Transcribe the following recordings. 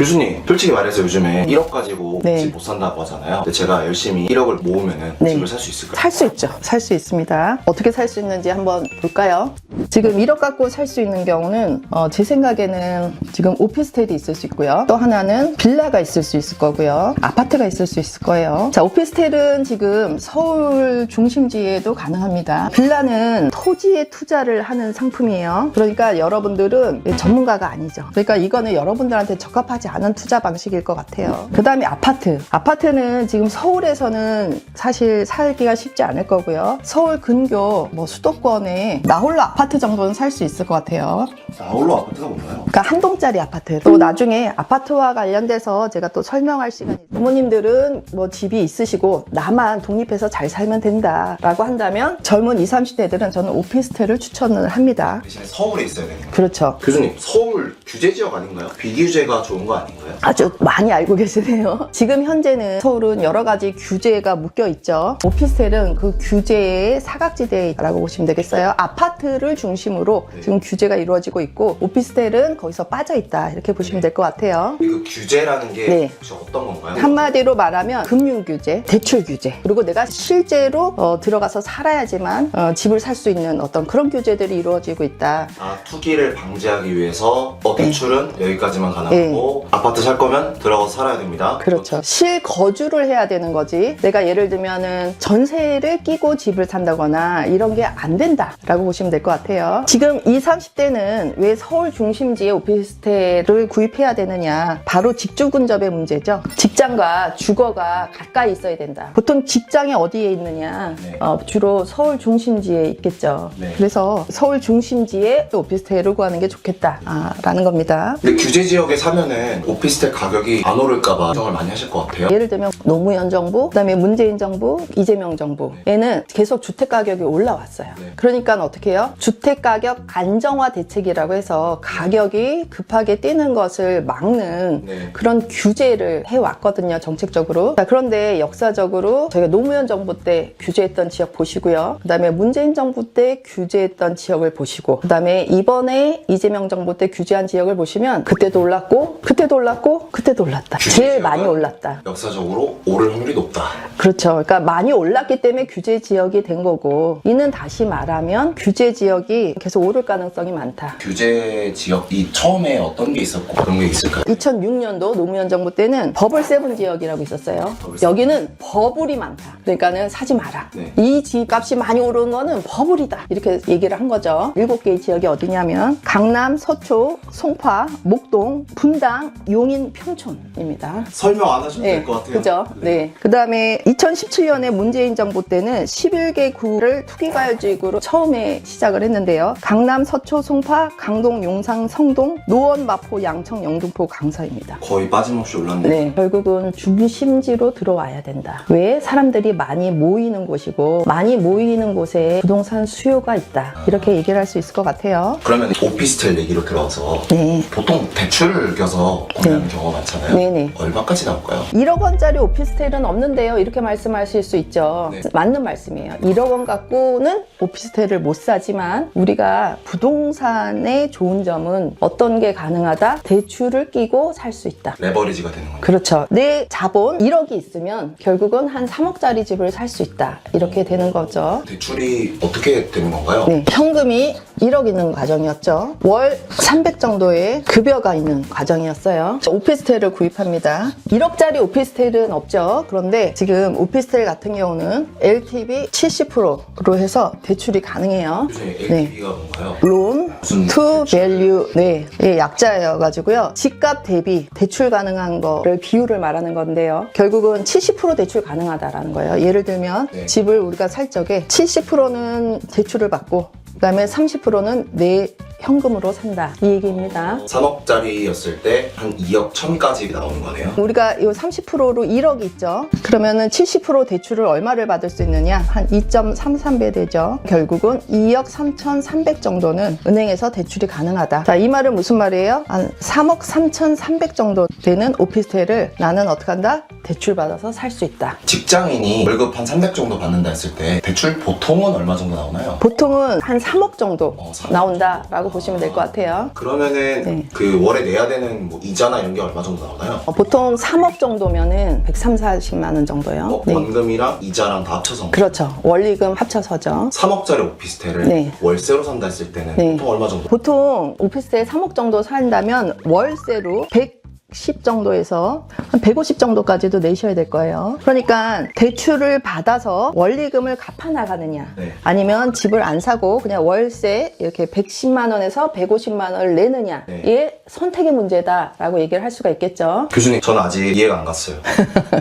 교수님, 솔직히 말해서 요즘에 1억 가지고 네. 집 못 산다고 하잖아요. 근데 제가 열심히 1억을 모으면은 네. 집을 살 수 있을까요? 살 수 있죠. 살 수 있습니다. 어떻게 살 수 있는지 한번 볼까요? 지금 1억 갖고 살 수 있는 경우는 제 생각에는 지금 오피스텔이 있을 수 있고요. 또 하나는 빌라가 있을 수 있을 거고요. 아파트가 있을 수 있을 거예요. 자, 오피스텔은 지금 서울 중심지에도 가능합니다. 빌라는 토지에 투자를 하는 상품이에요. 그러니까 여러분들은 전문가가 아니죠. 그러니까 이거는 여러분들한테 적합하지 않은 투자 방식일 것 같아요. 그 다음에 아파트. 아파트는 지금 서울에서는 사실 살기가 쉽지 않을 거고요. 서울 근교 수도권에 나홀로 아파트 정도는 살 수 있을 것 같아요. 나홀로 아파트가 뭔가요? 그러니까 한 동짜리 아파트. 또 나중에 아파트와 관련돼서 제가 또 설명할 시간이 부모님들은 집이 있으시고 나만 독립해서 잘 살면 된다라고 한다면 젊은 20, 30대들은 저는 오피스텔을 추천을 합니다. 대신에 서울에 있어야 되는 거예요. 그렇죠. 교수님, 서울 규제 지역 아닌가요? 비규제가 좋은 거 아닌가요? 아주 많이 알고 계시네요. 지금 현재는 서울은 여러 가지 규제가 묶여 있죠. 오피스텔은 그 규제의 사각지대라고 보시면 되겠어요. 아파트를 중심으로 네. 지금 규제가 이루어지고 있고 오피스텔은 거기서 빠져 있다 이렇게 보시면 될 것 같아요. 그 규제라는 게 네. 혹시 어떤 건가요? 한마디로 말하면 금융 규제, 대출 규제, 그리고 내가 실제로 들어가서 살아야지만 집을 살 수 있는 어떤 그런 규제들이 이루어지고 있다. 투기를 방지하기 위해서 대출은 여기까지만 가능하고 아파트 살 거면 들어가서 살아야 됩니다. 그렇죠. 실거주를 해야 되는 거지. 내가 예를 들면은 전세를 끼고 집을 산다거나 이런 게 안 된다라고 보시면 될 것 같아요. 지금 20, 30대는 왜 서울 중심지에 오피스텔을 구입해야 되느냐. 바로 직주 근접의 문제죠. 직장과 주거가 가까이 있어야 된다. 보통 직장이 어디에 있느냐. 네. 주로 서울 중심지에 있겠죠. 네. 그래서 서울 중심지에 오피스텔을 구하는 게 좋겠다라는 겁니다. 근데 규제 지역에 사면은 오피스텔 가격이 안 오를까봐 걱정을 많이 하실 것 같아요. 예를 들면 노무현 정부, 그다음에 문재인 정부, 이재명 정부에는 계속 주택 가격이 올라왔어요. 네. 그러니까 어떻게 해요? 주택 가격 안정화 대책이라고 해서 가격이 급하게 뛰는 것을 막는 네. 그런 규제를 해왔거든요, 정책적으로. 자, 그런데 역사적으로 저희가 노무현 정부 때 규제했던 지역 보시고요. 그다음에 문재인 정부 때 규제했던 지역을 보시고, 그다음에 이번에 이재명 정부 때 규제한 지역을 보시면 그때도 올랐고, 그때도 올랐고, 그때도 올랐다. 제일 많이 올랐다. 역사적으로 오를 확률이 높다. 그렇죠. 그러니까 많이 올랐기 때문에 규제 지역이 된 거고, 이는 다시 말하면 규제 지역이 계속 오를 가능성이 많다. 규제 지역이 처음에 어떤 게 있었고 그런 게 있을까요? 2006년도 노무현 정부 때는 버블 세븐 지역이라고 있었어요. 버블 세븐. 여기는 버블이 많다. 그러니까는 사지 마라. 네. 이 집값이 많이 오르는 거는 버블이다. 이렇게 얘기를 한 거죠. 7개의 지역이 어디냐면 강남, 서초, 송파, 목동, 분당, 용인, 평촌입니다. 설명 안 하셔도 될 것 같아요. 그죠? 네. 그 다음에 2017년에 문재인 정부 때는 11개 구를 투기과열지구로 처음에 시작을 했는데요. 강남, 서초, 송파, 강동, 용산, 성동, 노원, 마포, 양청, 영등포, 강서입니다. 거의 빠짐없이 올랐네요. 네. 결국은 중심지로 들어와야 된다. 왜? 사람들이 많이 모이는 곳이고 많이 모이는 곳에 부동산 수요가 있다. 이렇게 얘기를 할 수 있을 것 같아요. 그러면 오피스텔 얘기로 들어와서 네. 보통 대출을 껴서 구매하는 경우가 많잖아요. 네네. 얼마까지 나올까요? 1억 원짜리 오피스텔은 없는데요. 이렇게 말씀하실 수 있죠. 네. 맞는 말씀이에요. 1억 원 갖고는 오피스텔을 못 사지만 우리가 부동산의 좋은 점은 어떤 게 가능하다? 대출을 끼고 살 수 있다. 레버리지가 되는 거예요. 그렇죠. 내 자본 1억이 있으면 결국은 한 3억짜리 집을 살 수 있다. 이렇게 되는 거죠. 대출이 어떻게 되는 건가요? 네, 현금이 1억 있는 과정이었죠. 월 300 정도의 급여가 있는 과정이었어요. 오피스텔을 구입합니다. 1억짜리 오피스텔은 없죠. 그런데 지금 오피스텔 같은 경우는 LTV 70%로 해서 대출이 가능해요. 요즘에 네. LTV가 뭔가요? 론 무슨 to value 네, 약자여가지고요. 집값 대비 대출 가능한 거를 비율을 말하는 건데요. 결국은 70% 대출 가능하다라는 거예요. 예를 들면 네. 집을 우리가 살 적에 70%는 대출을 받고 그다음에 30%는 내 현금으로 산다 이 얘기입니다. 3억짜리였을 때 한 2억 1천까지 나오는 거네요. 우리가 이 30%로 1억이 있죠. 그러면은 70% 대출을 얼마를 받을 수 있느냐? 한 2.33배 되죠. 결국은 2억 3,300 정도는 은행에서 대출이 가능하다. 자, 이 말은 무슨 말이에요? 한 3억 3,300 정도 되는 오피스텔을 나는 어떻게 한다? 대출 받아서 살 수 있다. 직장인이 월급 한 300 정도 받는다 했을 때 대출 보통은 얼마 정도 나오나요? 보통은 한 3억 정도 3억 나온다라고 정도라고 보시면 될 것 같아요. 그러면은 네. 그 월에 내야 되는 뭐 이자나 이런 게 얼마 정도 나오나요? 보통 3억 정도면은 130, 40만 원 정도요. 네. 원금이랑 이자랑 다 합쳐서 그렇죠. 원리금 합쳐서죠. 3억짜리 오피스텔을 네. 월세로 산다 했을 때는 네. 보통 얼마 정도? 보통 오피스텔 3억 정도 산다면 월세로 110 정도에서 한 150 정도까지도 내셔야 될 거예요. 그러니까 대출을 받아서 원리금을 갚아 나가느냐, 네. 아니면 집을 안 사고 그냥 월세 이렇게 110만 원에서 150만 원을 내느냐의 네. 선택의 문제다라고 얘기를 할 수가 있겠죠. 교수님, 저는 아직 이해가 안 갔어요.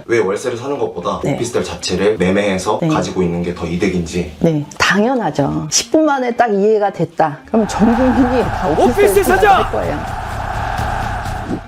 왜 월세를 사는 것보다 네. 오피스텔 자체를 매매해서 네. 가지고 있는 게 더 이득인지. 네, 당연하죠. 10분 만에 딱 이해가 됐다. 그러면 전 국민이 다 오피스텔 사자 할 거예요.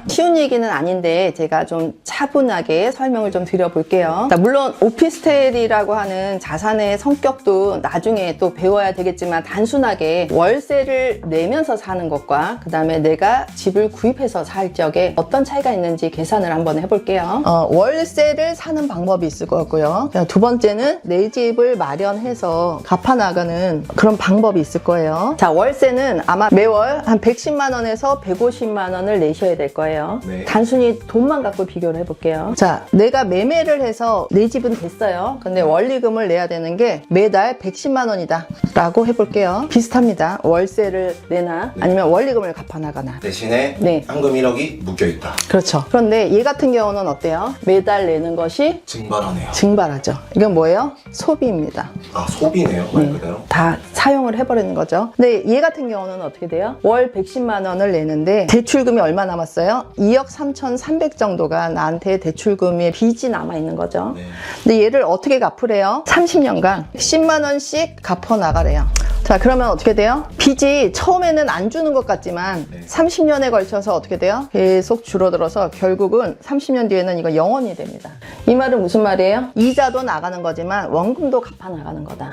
쉬운 얘기는 아닌데 제가 좀 차분하게 설명을 좀 드려볼게요. 자, 물론 오피스텔이라고 하는 자산의 성격도 나중에 또 배워야 되겠지만 단순하게 월세를 내면서 사는 것과 그 다음에 내가 집을 구입해서 살 적에 어떤 차이가 있는지 계산을 한번 해볼게요. 월세를 사는 방법이 있을 것 같고요. 두 번째는 내 집을 마련해서 갚아나가는 그런 방법이 있을 거예요. 자, 월세는 아마 매월 한 110만 원에서 150만 원을 내셔야 될 거예요. 네. 단순히 돈만 갖고 비교를 해볼게요. 자, 내가 매매를 해서 내 집은 됐어요. 근데 원리금을 내야 되는 게 매달 110만 원이다 라고 해볼게요. 비슷합니다. 월세를 내나 아니면 원리금을 갚아나가나. 대신에 네. 현금 1억이 묶여있다. 그렇죠. 그런데 얘 같은 경우는 어때요? 매달 내는 것이 증발하네요. 증발하죠. 이건 뭐예요? 소비입니다. 아, 소비네요, 말 그대로. 다 사용을 해버리는 거죠. 근데 얘 같은 경우는 어떻게 돼요? 월 110만 원을 내는데 대출금이 얼마 남았어요? 2억 3,300 정도가 나한테 대출금의 빚이 남아있는 거죠. 네. 근데 얘를 어떻게 갚으래요? 30년간 10만 원씩 갚아 나가래요. 자, 그러면 어떻게 돼요? 빚이 처음에는 안 주는 것 같지만 네. 30년에 걸쳐서 어떻게 돼요? 계속 줄어들어서 결국은 30년 뒤에는 이거 0원이 됩니다. 이 말은 무슨 말이에요? 이자도 나가는 거지만 원금도 갚아 나가는 거다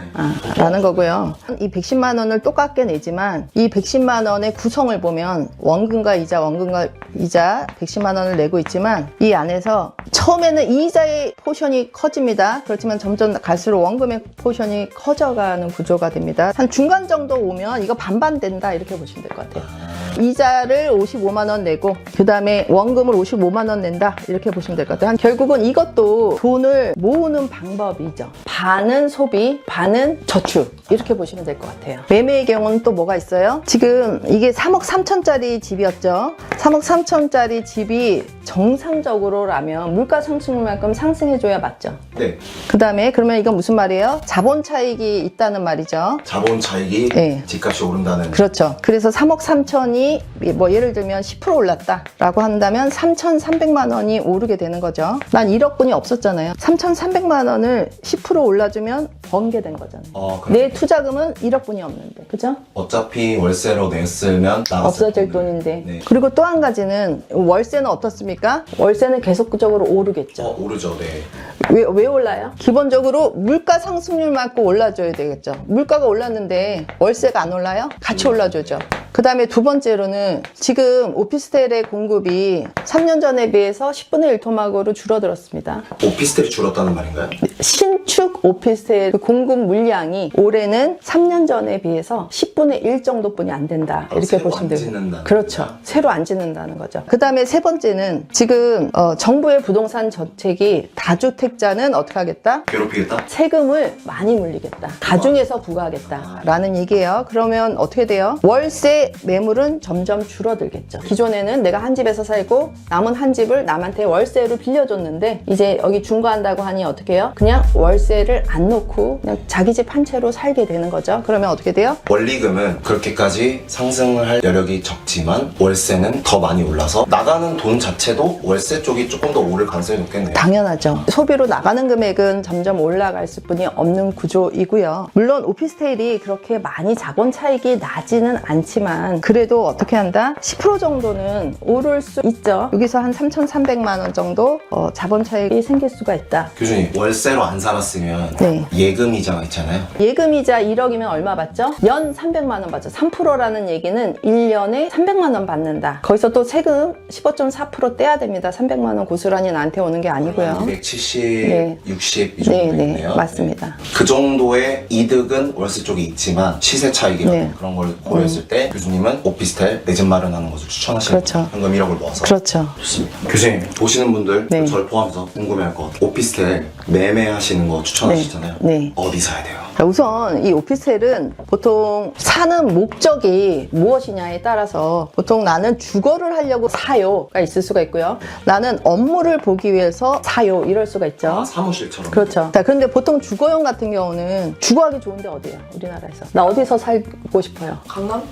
라는 거고요. 이 110만 원을 똑같게 내지만 이 110만 원의 구성을 보면 원금과 이자 110만 원을 내고 있지만 이 안에서 처음에는 이자의 포션이 커집니다. 그렇지만 점점 갈수록 원금의 포션이 커져가는 구조가 됩니다. 한 중간 정도 오면 이거 반반 된다 이렇게 보시면 될 것 같아요. 이자를 55만 원 내고 그 다음에 원금을 55만 원 낸다 이렇게 보시면 될 것 같아요. 결국은 이것도 돈을 모으는 방법이죠. 반은 소비, 반은 저축 이렇게 보시면 될 것 같아요. 매매의 경우는 또 뭐가 있어요? 지금 이게 3억 3천짜리 집이었죠. 3억 3천짜리 집이 정상적으로라면 물가 상승률만큼 상승해줘야 맞죠. 네. 그 다음에 그러면 이건 무슨 말이에요? 자본 차익이 있다는 말이죠. 자본 차익이 네. 집값이 오른다는. 그렇죠. 그래서 3억 3천이 뭐 예를 들면 10% 올랐다라고 한다면 3,300만 원이 오르게 되는 거죠. 난 1억분이 없었잖아요. 3,300만 원을 10% 올라주면 번게 된 거잖아요. 내 투자금은 1억분이 없는데, 그죠? 어차피 월세로 냈으면 없어질 돈인데. 네. 그리고 또 한 가지는 월세는 어떻습니까? 월세는 계속적으로 오르겠죠. 오르죠, 네. 왜 올라요? 기본적으로 물가 상승률만큼 올라줘야 되겠죠. 물가가 올랐는데 월세가 안 올라요? 같이 올라줘죠. 그 다음에 두 번째로는 지금 오피스텔의 공급이 3년 전에 비해서 10분의 1 토막으로 줄어들었습니다. 오피스텔이 줄었다는 말인가요? 신축 오피스텔 공급 물량이 올해는 3년 전에 비해서 10분의 1 정도뿐이 안 된다. 이렇게 새로 보시면 안 돼요. 짓는다는 그렇죠. 거구나. 새로 안 짓는다는 거죠. 그 다음에 세 번째는 지금 정부의 부동산 정책이 다주택자는 어떻게 하겠다? 괴롭히겠다? 세금을 많이 물리겠다. 가중해서 부과하겠다라는 얘기예요. 그러면 어떻게 돼요? 월세 매물은 점점 줄어들겠죠. 기존에는 내가 한 집에서 살고 남은 한 집을 남한테 월세로 빌려줬는데 이제 여기 중과한다고 하니 어떻게 해요? 그냥 월세를 안 놓고 그냥 자기 집 한 채로 살게 되는 거죠. 그러면 어떻게 돼요? 원리금은 그렇게까지 상승을 할 여력이 적지만 월세는 더 많이 올라서 나가는 돈 자체도 월세 쪽이 조금 더 오를 가능성이 높겠네요. 당연하죠. 소비로 나가는 금액은 점점 올라갈 수뿐이 없는 구조이고요. 물론 오피스텔이 그렇게 많이 자본 차익이 나지는 않지만 그래도 어떻게 한다? 10% 정도는 오를 수 있죠. 여기서 한 3,300만 원 정도 자본 차익이 생길 수가 있다. 교수님, 월세로 안 살았으면 네. 얘 예금이자 있잖아요. 예금이자 1억이면 얼마 받죠? 연 300만 원 받죠. 3%라는 얘기는 1년에 300만 원 받는다. 거기서 또 세금 15.4% 떼야 됩니다. 300만 원 고스란히 나한테 오는 게 아니고요. 270, 네. 60 이 정도 있네요. 맞습니다. 그 정도의 이득은 월세 쪽에 있지만 시세 차익이나 네. 그런 걸 고려했을 때 교수님은 오피스텔 내 집 마련하는 것을 추천하시는 그렇죠. 현금 1억을 모아서 그렇죠. 좋습니다. 교수님 보시는 분들 네. 저를 포함해서 궁금해할 것 같아요. 오피스텔 매매하시는 거 추천하시잖아요. 네. 어디 사야 돼요? 자, 우선 이 오피스텔은 보통 사는 목적이 무엇이냐에 따라서 보통 나는 주거를 하려고 사요가 있을 수가 있고요. 나는 업무를 보기 위해서 사요 이럴 수가 있죠. 아, 사무실처럼. 그렇죠. 자, 그런데 보통 주거용 같은 경우는 주거하기 좋은데 어디예요? 우리나라에서. 나 어디서 살고 싶어요? 강남?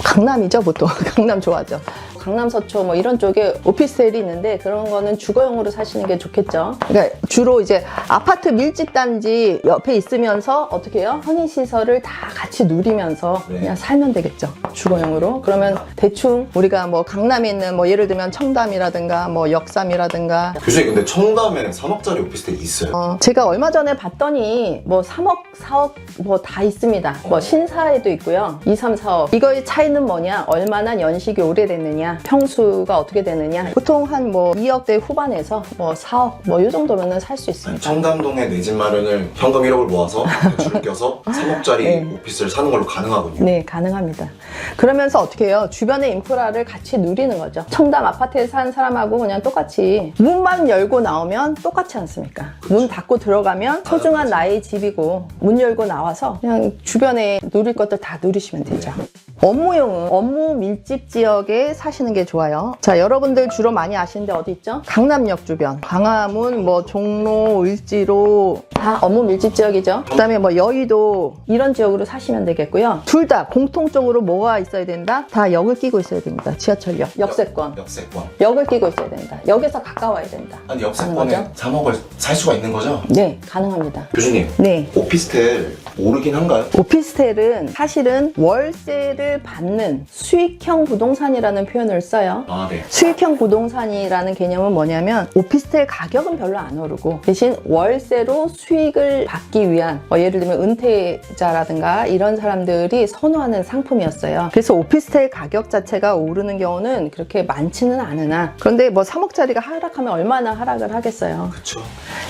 강남이죠, 보통. 강남 좋아하죠. 강남 서초 뭐 이런 쪽에 오피스텔이 있는데 그런 거는 주거용으로 사시는 게 좋겠죠. 그러니까 주로 이제 아파트 밀집 단지 옆에 있으면서 어떻게 해요? 편의 시설을 다 같이 누리면서 네. 그냥 살면 되겠죠. 주거용으로. 그러면 대충 우리가 뭐 강남에 있는 뭐 예를 들면 청담이라든가 뭐 역삼이라든가 교수님 근데 청담에는 3억짜리 오피스텔이 있어요. 제가 얼마 전에 봤더니 뭐 3억, 4억 뭐 다 있습니다. 뭐 신사에도 있고요. 2, 3, 4억. 이거의 차이는 뭐냐? 얼마나 연식이 오래됐느냐? 평수가 어떻게 되느냐? 보통 한 뭐 2억대 후반에서 뭐 4억 뭐 이 정도면은 살 수 있습니다. 청담동에 내 집 마련을 현금 1억을 모아서 대출을 껴서 3억짜리 네. 오피스를 사는 걸로 가능하군요. 네, 가능합니다. 그러면서 어떻게 해요? 주변의 인프라를 같이 누리는 거죠. 청담 아파트에 사는 사람하고 그냥 똑같이 문만 열고 나오면 똑같지 않습니까? 문 닫고 들어가면 소중한 나의 집이고 문 열고 나와서 그냥 주변에 누릴 것들 다 누리시면 되죠. 업무용은 업무 밀집 지역에 사시는 게 좋아요. 자, 여러분들 주로 많이 아시는데 어디 있죠? 강남역 주변. 광화문, 뭐 종로, 을지로 다 업무 밀집 지역이죠. 그다음에 뭐 여의도 이런 지역으로 사시면 되겠고요. 둘 다 공통적으로 뭐가 있어야 된다? 다 역을 끼고 있어야 됩니다. 지하철역, 역세권. 역세권. 역을 끼고 있어야 된다. 역에서 가까워야 된다. 아니 하는 역세권에 거죠? 3억을 살 수가 있는 거죠? 네, 가능합니다. 교수님 네. 오피스텔 오르긴 한가요? 오피스텔은 사실은 월세를 받는 수익형 부동산이라는 표현을 써요. 아 네. 수익형 부동산이라는 개념은 뭐냐면 오피스텔 가격은 별로 안 오르고 대신 월세로 수익을 받기 위한 예를 들면 은퇴자라든가 이런 사람들이 선호하는 상품이었어요. 그래서 오피스텔 가격 자체가 오르는 경우는 그렇게 많지는 않으나 그런데 뭐 3억짜리가 하락하면 얼마나 하락을 하겠어요. 그쵸.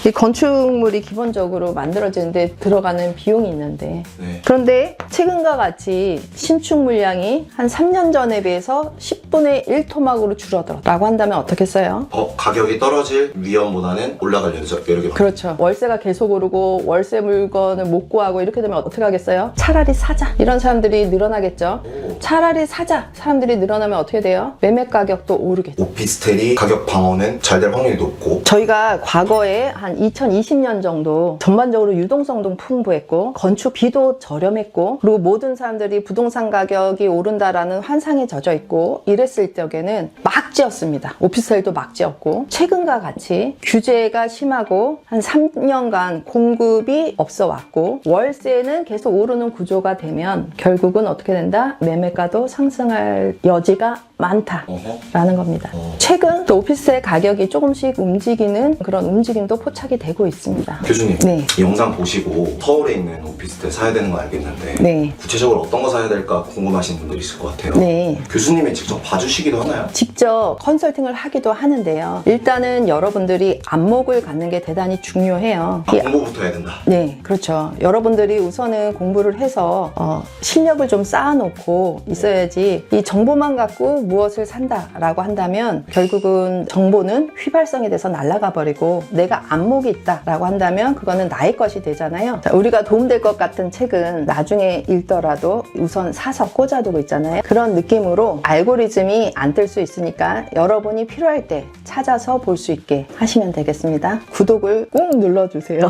이 건축물이 기본적으로 만들어지는데 들어가는 비용이 있는데 네. 그런데 최근과 같이 신축 물량이 한 3년 전에 비해서 10분의 1 토막으로 줄어들었다고 한다면 어떻겠어요? 가격이 떨어질 위험보다는 올라갈 여력이 많아요. 그렇죠. 월세가 계속 오르고 월세 물건을 못 구하고 이렇게 되면 어떻게 하겠어요? 차라리 사자. 이런 사람들이 늘어나겠죠. 오. 차라리 사자. 사람들이 늘어나면 어떻게 돼요? 매매 가격도 오르겠죠. 오피스텔이 가격 방어는 잘 될 확률이 높고 저희가 과거에 한 2020년 정도 전반적으로 유동성도 풍부했고 건축비도 저렴했고 그리고 모든 사람들이 부동산 가격이 오른다라는 환상에 젖어 있고 이랬을 적에는 막 지었습니다. 오피스텔도 막 지었고 최근과 같이 규제가 심하고 한 3년간 공급이 없어 왔고 월세는 계속 오르는 구조가 되면 결국은 어떻게 된다? 매매가도 상승할 여지가 많다라는 겁니다. 최근 또 오피스텔 가격이 조금씩 움직이는 그런 움직임도 포착이 되고 있습니다. 교수님 네. 이 영상 보시고 서울에 있는 오피스텔 사야 되는 건 알겠는데 네. 구체적으로 어떤 거 사야 될까 궁금하신 분들이 있을 것 같아요. 네. 교수님이 직접 봐주시기도 하나요? 직접 컨설팅을 하기도 하는데요. 일단은 여러분들이 안목을 갖는 게 대단히 중요해요. 이 공부부터 해야 된다. 네, 그렇죠. 여러분들이 우선은 공부를 해서 실력을 좀 쌓아놓고 있어야지 이 정보만 갖고 무엇을 산다라고 한다면 결국은 정보는 휘발성이 돼서 날아가 버리고 내가 안목이 있다라고 한다면 그거는 나의 것이 되잖아요. 자, 우리가 도움될 것 같은 책은 나중에 읽더라도 우선 사서 꽂아두고 있잖아요. 그런 느낌으로 알고리즘이 안 뜰 수 있으니까 여러분이 필요할 때 찾아서 볼 수 있게 하시면 되겠습니다. 구독을 꼭 눌러주세요.